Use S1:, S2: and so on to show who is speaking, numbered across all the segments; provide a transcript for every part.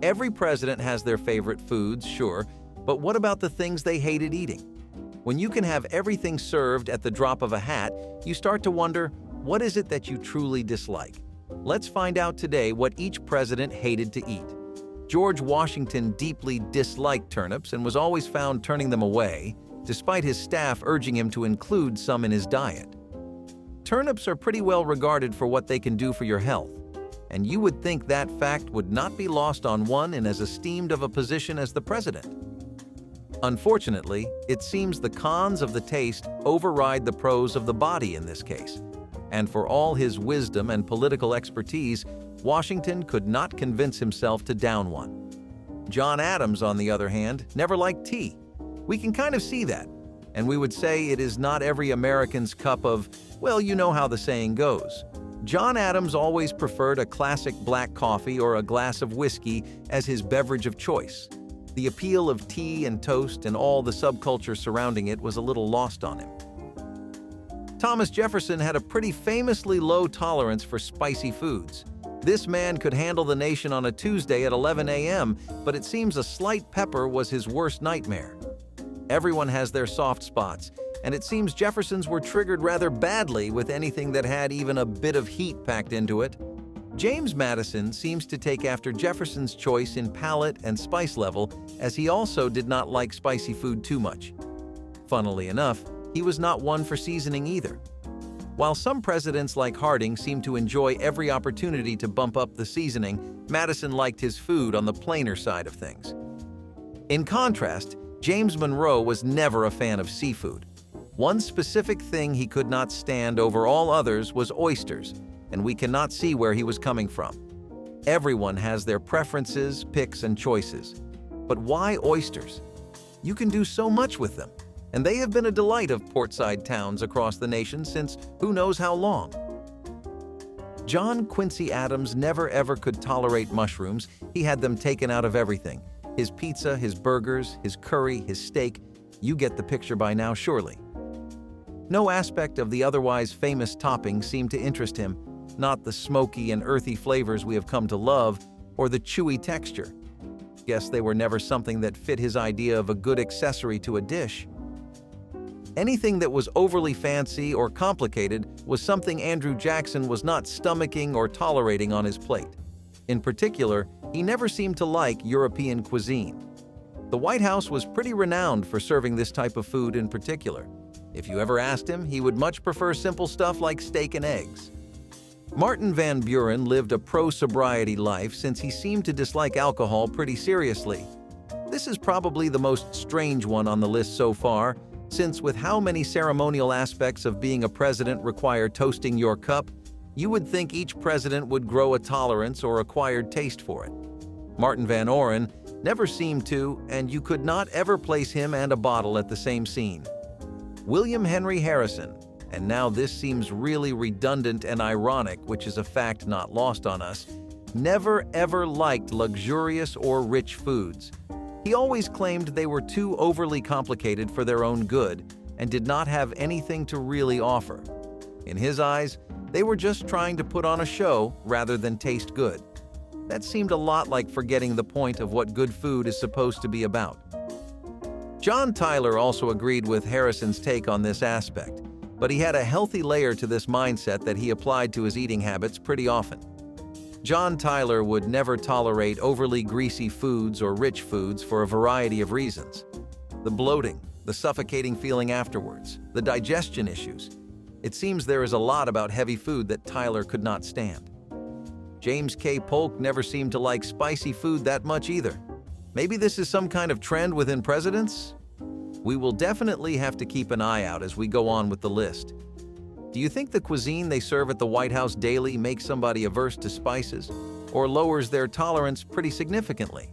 S1: Every president has their favorite foods, sure, but what about the things they hated eating? When you can have everything served at the drop of a hat, you start to wonder, what is it that you truly dislike? Let's find out today what each president hated to eat. George Washington deeply disliked turnips and was always found turning them away, despite his staff urging him to include some in his diet. Turnips are pretty well regarded for what they can do for your health, and you would think that fact would not be lost on one in as esteemed of a position as the president. Unfortunately, it seems the cons of the taste override the pros of the body in this case, and for all his wisdom and political expertise, Washington could not convince himself to down one. John Adams, on the other hand, never liked tea. We can kind of see that, and we would say it is not every American's cup of, well, you know how the saying goes. John Adams always preferred a classic black coffee or a glass of whiskey as his beverage of choice. The appeal of tea and toast and all the subculture surrounding it was a little lost on him. Thomas Jefferson had a pretty famously low tolerance for spicy foods. This man could handle the nation on a Tuesday at 11 a.m., but it seems a slight pepper was his worst nightmare. Everyone has their soft spots, and it seems Jefferson's were triggered rather badly with anything that had even a bit of heat packed into it. James Madison seems to take after Jefferson's choice in palate and spice level, as he also did not like spicy food too much. Funnily enough, he was not one for seasoning either. While some presidents like Harding seemed to enjoy every opportunity to bump up the seasoning, Madison liked his food on the plainer side of things. In contrast, James Monroe was never a fan of seafood. One specific thing he could not stand over all others was oysters, and we cannot see where he was coming from. Everyone has their preferences, picks, and choices. But why oysters? You can do so much with them, and they have been a delight of portside towns across the nation since who knows how long. John Quincy Adams never ever could tolerate mushrooms. He had them taken out of everything. His pizza, his burgers, his curry, his steak. You get the picture by now, surely. No aspect of the otherwise famous topping seemed to interest him, not the smoky and earthy flavors we have come to love, or the chewy texture. Guess they were never something that fit his idea of a good accessory to a dish. Anything that was overly fancy or complicated was something Andrew Jackson was not stomaching or tolerating on his plate. In particular, he never seemed to like European cuisine. The White House was pretty renowned for serving this type of food in particular. If you ever asked him, he would much prefer simple stuff like steak and eggs. Martin Van Buren lived a pro-sobriety life since he seemed to dislike alcohol pretty seriously. This is probably the most strange one on the list so far, since with how many ceremonial aspects of being a president require toasting your cup, you would think each president would grow a tolerance or acquired taste for it. Martin Van Oren never seemed to, and you could not ever place him and a bottle at the same scene. William Henry Harrison, and now this seems really redundant and ironic, which is a fact not lost on us, never ever liked luxurious or rich foods. He always claimed they were too overly complicated for their own good and did not have anything to really offer. In his eyes, they were just trying to put on a show rather than taste good. That seemed a lot like forgetting the point of what good food is supposed to be about. John Tyler also agreed with Harrison's take on this aspect, but he had a healthy layer to this mindset that he applied to his eating habits pretty often. John Tyler would never tolerate overly greasy foods or rich foods for a variety of reasons. The bloating, the suffocating feeling afterwards, the digestion issues. It seems there is a lot about heavy food that Tyler could not stand. James K. Polk never seemed to like spicy food that much either. Maybe this is some kind of trend within presidents? We will definitely have to keep an eye out as we go on with the list. Do you think the cuisine they serve at the White House daily makes somebody averse to spices, or lowers their tolerance pretty significantly?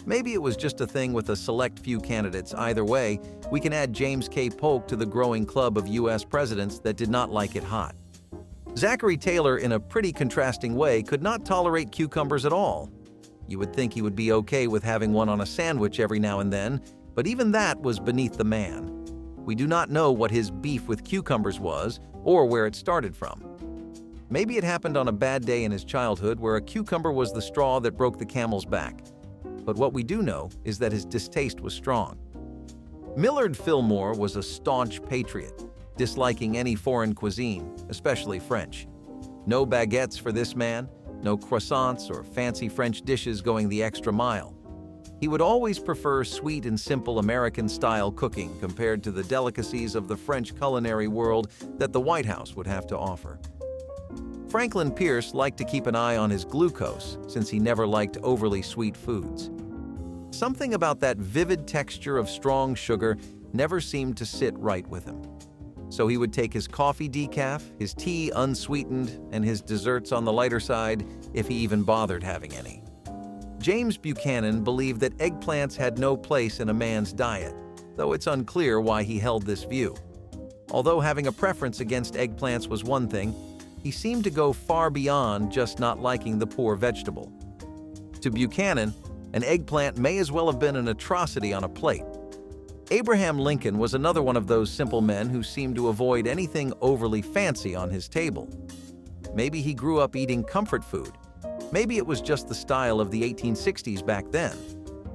S1: Maybe it was just a thing with a select few candidates. Either way, we can add James K. Polk to the growing club of U.S. presidents that did not like it hot. Zachary Taylor, in a pretty contrasting way, could not tolerate cucumbers at all. You would think he would be okay with having one on a sandwich every now and then, but even that was beneath the man. We do not know what his beef with cucumbers was or where it started from. Maybe it happened on a bad day in his childhood where a cucumber was the straw that broke the camel's back. But what we do know is that his distaste was strong. Millard Fillmore was a staunch patriot, disliking any foreign cuisine, especially French. No baguettes for this man, no croissants or fancy French dishes going the extra mile. He would always prefer sweet and simple American-style cooking compared to the delicacies of the French culinary world that the White House would have to offer. Franklin Pierce liked to keep an eye on his glucose since he never liked overly sweet foods. Something about that vivid texture of strong sugar never seemed to sit right with him. So he would take his coffee decaf, his tea unsweetened, and his desserts on the lighter side, if he even bothered having any. James Buchanan believed that eggplants had no place in a man's diet, though it's unclear why he held this view. Although having a preference against eggplants was one thing, he seemed to go far beyond just not liking the poor vegetable. To Buchanan, an eggplant may as well have been an atrocity on a plate. Abraham Lincoln was another one of those simple men who seemed to avoid anything overly fancy on his table. Maybe he grew up eating comfort food. Maybe it was just the style of the 1860s back then,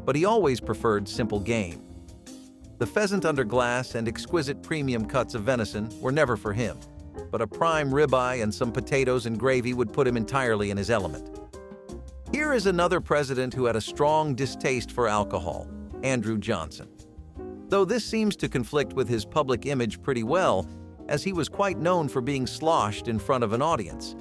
S1: but he always preferred simple game. The pheasant under glass and exquisite premium cuts of venison were never for him, but a prime ribeye and some potatoes and gravy would put him entirely in his element. Here is another president who had a strong distaste for alcohol, Andrew Johnson. Though this seems to conflict with his public image pretty well, as he was quite known for being sloshed in front of an audience.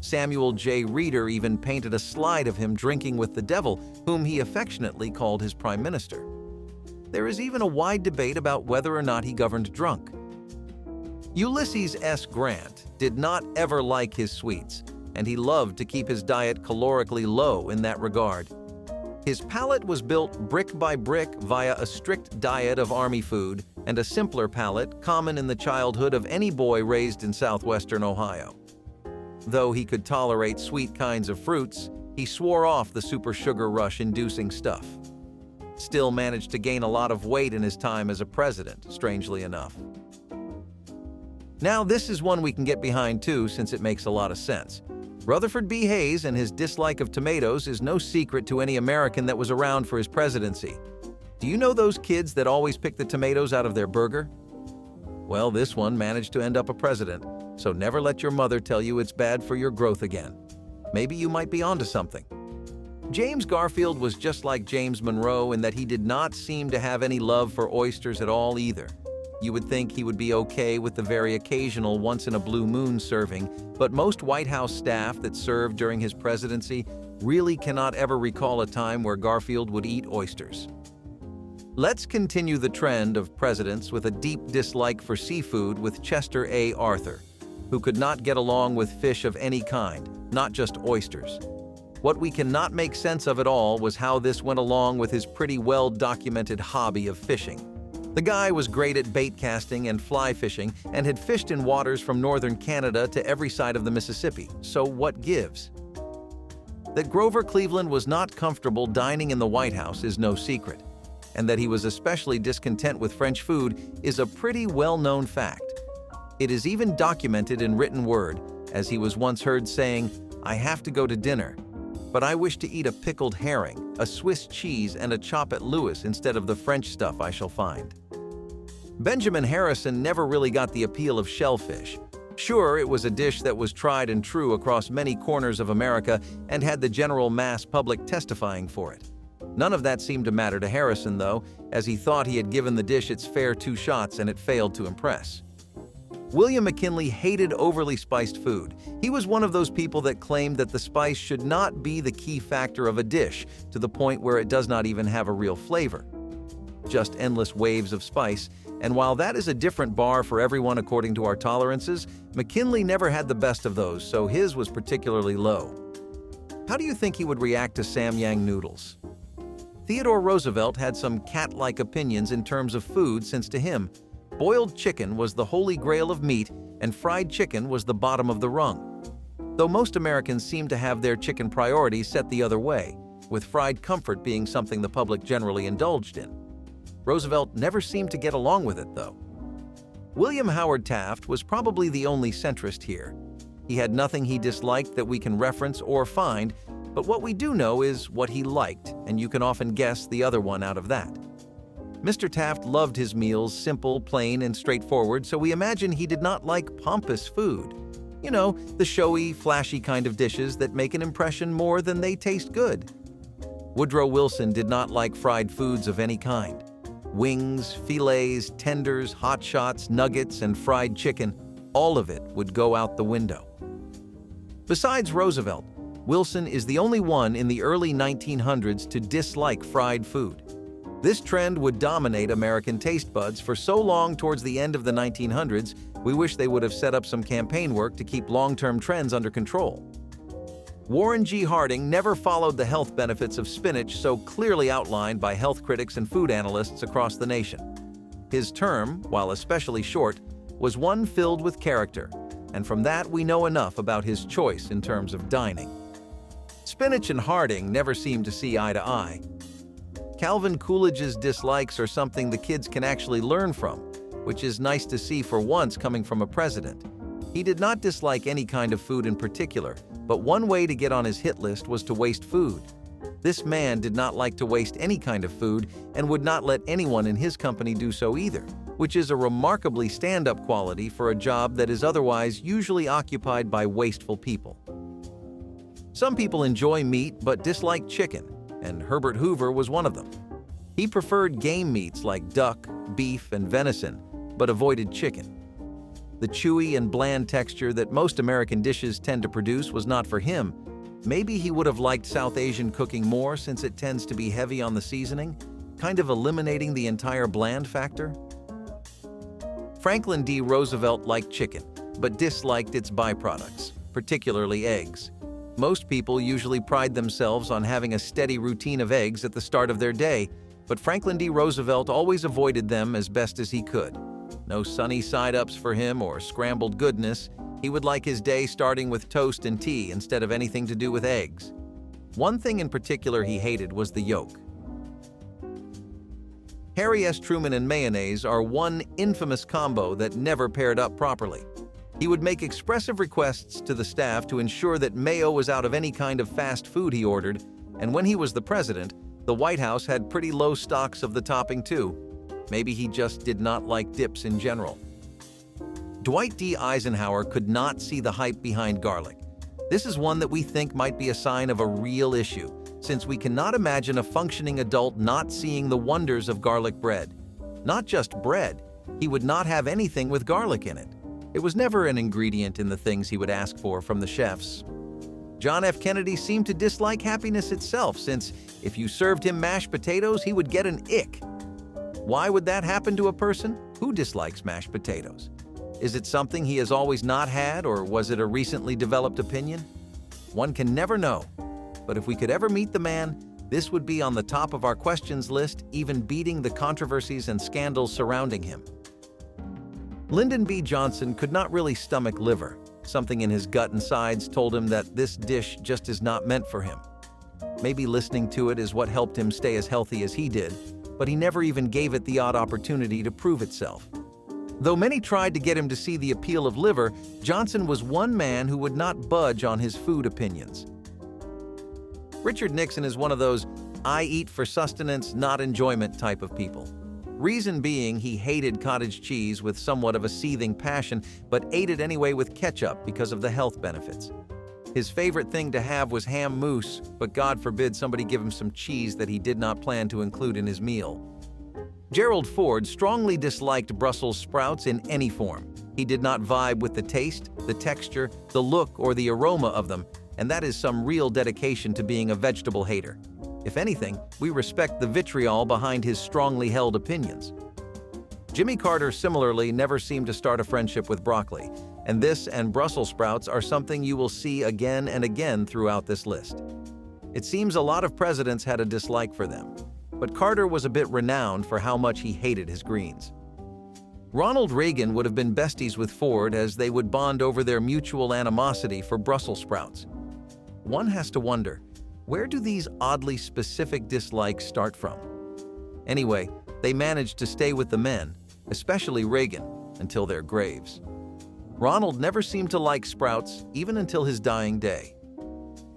S1: Samuel J. Reer even painted a slide of him drinking with the devil, whom he affectionately called his prime minister. There is even a wide debate about whether or not he governed drunk. Ulysses S. Grant did not ever like his sweets, and he loved to keep his diet calorically low in that regard. His palate was built brick by brick via a strict diet of army food and a simpler palate common in the childhood of any boy raised in southwestern Ohio. Though he could tolerate sweet kinds of fruits, he swore off the super sugar rush-inducing stuff. Still managed to gain a lot of weight in his time as a president, strangely enough. Now this is one we can get behind too, since it makes a lot of sense. Rutherford B Hayes and his dislike of tomatoes is no secret to any American that was around for his presidency. Do you know those kids that always pick the tomatoes out of their burger? Well, this one managed to end up a president, so never let your mother tell you it's bad for your growth again. Maybe you might be onto something. James Garfield was just like James Monroe in that he did not seem to have any love for oysters at all either. You would think he would be okay with the very occasional once-in-a-blue-moon serving, but most White House staff that served during his presidency really cannot ever recall a time where Garfield would eat oysters. Let's continue the trend of presidents with a deep dislike for seafood with Chester A. Arthur, who could not get along with fish of any kind, not just oysters. What we cannot make sense of at all was how this went along with his pretty well-documented hobby of fishing. The guy was great at bait casting and fly fishing and had fished in waters from northern Canada to every side of the Mississippi, so what gives? That Grover Cleveland was not comfortable dining in the White House is no secret, and that he was especially discontent with French food is a pretty well-known fact. It is even documented in written word, as he was once heard saying, "I have to go to dinner, but I wish to eat a pickled herring, a Swiss cheese, and a chop at Louis instead of the French stuff I shall find." Benjamin Harrison never really got the appeal of shellfish. Sure, it was a dish that was tried and true across many corners of America and had the general mass public testifying for it. None of that seemed to matter to Harrison, though, as he thought he had given the dish its fair 2 shots and it failed to impress. William McKinley hated overly spiced food. He was one of those people that claimed that the spice should not be the key factor of a dish, to the point where it does not even have a real flavor. Just endless waves of spice, and while that is a different bar for everyone according to our tolerances, McKinley never had the best of those, so his was particularly low. How do you think he would react to Samyang noodles? Theodore Roosevelt had some cat-like opinions in terms of food, since to him, boiled chicken was the holy grail of meat and fried chicken was the bottom of the rung. Though most Americans seem to have their chicken priorities set the other way, with fried comfort being something the public generally indulged in. Roosevelt never seemed to get along with it, though. William Howard Taft was probably the only centrist here. He had nothing he disliked that we can reference or find, but what we do know is what he liked, and you can often guess the other one out of that. Mr. Taft loved his meals simple, plain, and straightforward, so we imagine he did not like pompous food. You know, the showy, flashy kind of dishes that make an impression more than they taste good. Woodrow Wilson did not like fried foods of any kind. Wings, fillets, tenders, hot shots, nuggets, and fried chicken, all of it would go out the window. Besides Roosevelt, Wilson is the only one in the early 1900s to dislike fried food. This trend would dominate American taste buds for so long towards the end of the 1900s, we wish they would have set up some campaign work to keep long-term trends under control. Warren G. Harding never followed the health benefits of spinach so clearly outlined by health critics and food analysts across the nation. His term, while especially short, was one filled with character, and from that we know enough about his choice in terms of dining. Spinach and Harding never seemed to see eye to eye. Calvin Coolidge's dislikes are something the kids can actually learn from, which is nice to see for once coming from a president. He did not dislike any kind of food in particular, but one way to get on his hit list was to waste food. This man did not like to waste any kind of food and would not let anyone in his company do so either, which is a remarkably stand-up quality for a job that is otherwise usually occupied by wasteful people. Some people enjoy meat but dislike chicken, and Herbert Hoover was one of them. He preferred game meats like duck, beef, and venison, but avoided chicken. The chewy and bland texture that most American dishes tend to produce was not for him. Maybe he would have liked South Asian cooking more since it tends to be heavy on the seasoning, kind of eliminating the entire bland factor. Franklin D. Roosevelt liked chicken, but disliked its byproducts, particularly eggs. Most people usually pride themselves on having a steady routine of eggs at the start of their day, but Franklin D. Roosevelt always avoided them as best as he could. No sunny side-ups for him or scrambled goodness. He would like his day starting with toast and tea instead of anything to do with eggs. One thing in particular he hated was the yolk. Harry S. Truman and mayonnaise are one infamous combo that never paired up properly. He would make expressive requests to the staff to ensure that mayo was out of any kind of fast food he ordered, and when he was the president, the White House had pretty low stocks of the topping too. Maybe he just did not like dips in general. Dwight D Eisenhower could not see the hype behind garlic. This is one that we think might be a sign of a real issue, since we cannot imagine a functioning adult not seeing the wonders of garlic bread. Not just bread, he would not have anything with garlic in it. It was never an ingredient in the things he would ask for from the chefs. John F. Kennedy seemed to dislike happiness itself, since if you served him mashed potatoes, he would get an ick. Why would that happen to a person? Who dislikes mashed potatoes? Is it something he has always not had, or was it a recently developed opinion? One can never know. But if we could ever meet the man, this would be on the top of our questions list, even beating the controversies and scandals surrounding him. Lyndon B Johnson could not really stomach liver. Something in his gut and sides told him that this dish just is not meant for him. Maybe listening to it is what helped him stay as healthy as he did, but he never even gave it the odd opportunity to prove itself. Though many tried to get him to see the appeal of liver, Johnson was one man who would not budge on his food opinions. Richard Nixon is one of those I eat for sustenance, not enjoyment type of people. Reason being, he hated cottage cheese with somewhat of a seething passion, but ate it anyway with ketchup because of the health benefits. His favorite thing to have was ham mousse, but God forbid somebody give him some cheese that he did not plan to include in his meal. Gerald Ford strongly disliked Brussels sprouts in any form. He did not vibe with the taste, the texture, the look, or the aroma of them, and that is some real dedication to being a vegetable hater. If anything, we respect the vitriol behind his strongly held opinions. Jimmy Carter similarly never seemed to start a friendship with broccoli, and this and Brussels sprouts are something you will see again and again throughout this list. It seems a lot of presidents had a dislike for them, but Carter was a bit renowned for how much he hated his greens. Ronald Reagan would have been besties with Ford as they would bond over their mutual animosity for Brussels sprouts. One has to wonder, where do these oddly specific dislikes start from? Anyway, they managed to stay with the men, especially Reagan, until their graves. Ronald never seemed to like sprouts, even until his dying day.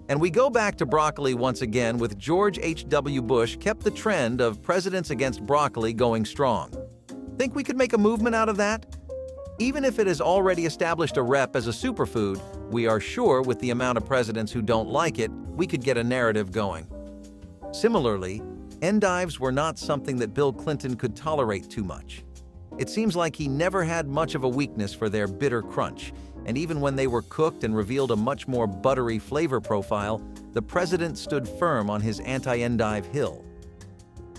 S1: And we go back to broccoli once again, with George H.W. Bush kept the trend of presidents against broccoli going strong. Think we could make a movement out of that? Even if it has already established a rep as a superfood, we are sure with the amount of presidents who don't like it, we could get a narrative going. Similarly, endives were not something that Bill Clinton could tolerate too much. It seems like he never had much of a weakness for their bitter crunch, and even when they were cooked and revealed a much more buttery flavor profile, the president stood firm on his anti-endive hill.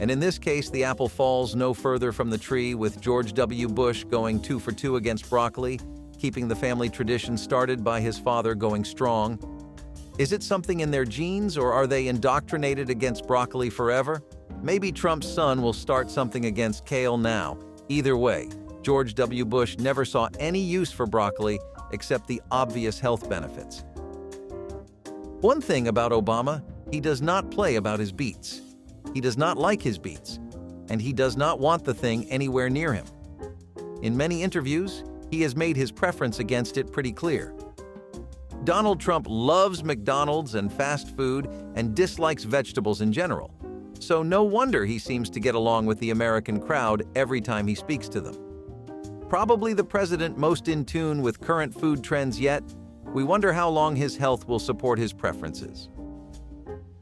S1: And in this case, the apple falls no further from the tree, with George W. Bush going 2 for 2 against broccoli, keeping the family tradition started by his father going strong. Is it something in their genes, or are they indoctrinated against broccoli forever? Maybe Trump's son will start something against kale now. Either way, George W. Bush never saw any use for broccoli except the obvious health benefits. One thing about Obama, he does not play about his beets. He does not like his beets, and he does not want the thing anywhere near him. In many interviews, he has made his preference against it pretty clear. Donald Trump loves McDonald's and fast food and dislikes vegetables in general. So no wonder he seems to get along with the American crowd every time he speaks to them. Probably the president most in tune with current food trends yet, we wonder how long his health will support his preferences.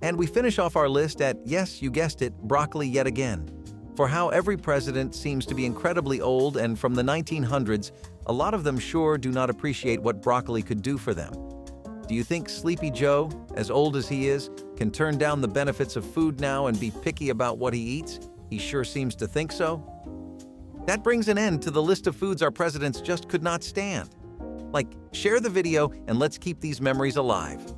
S1: And we finish off our list at, yes, you guessed it, broccoli yet again. For how every president seems to be incredibly old, and from the 1900s, a lot of them sure do not appreciate what broccoli could do for them. Do you think Sleepy Joe, as old as he is, can turn down the benefits of food now and be picky about what he eats? He sure seems to think so. That brings an end to the list of foods our presidents just could not stand. Share the video and let's keep these memories alive.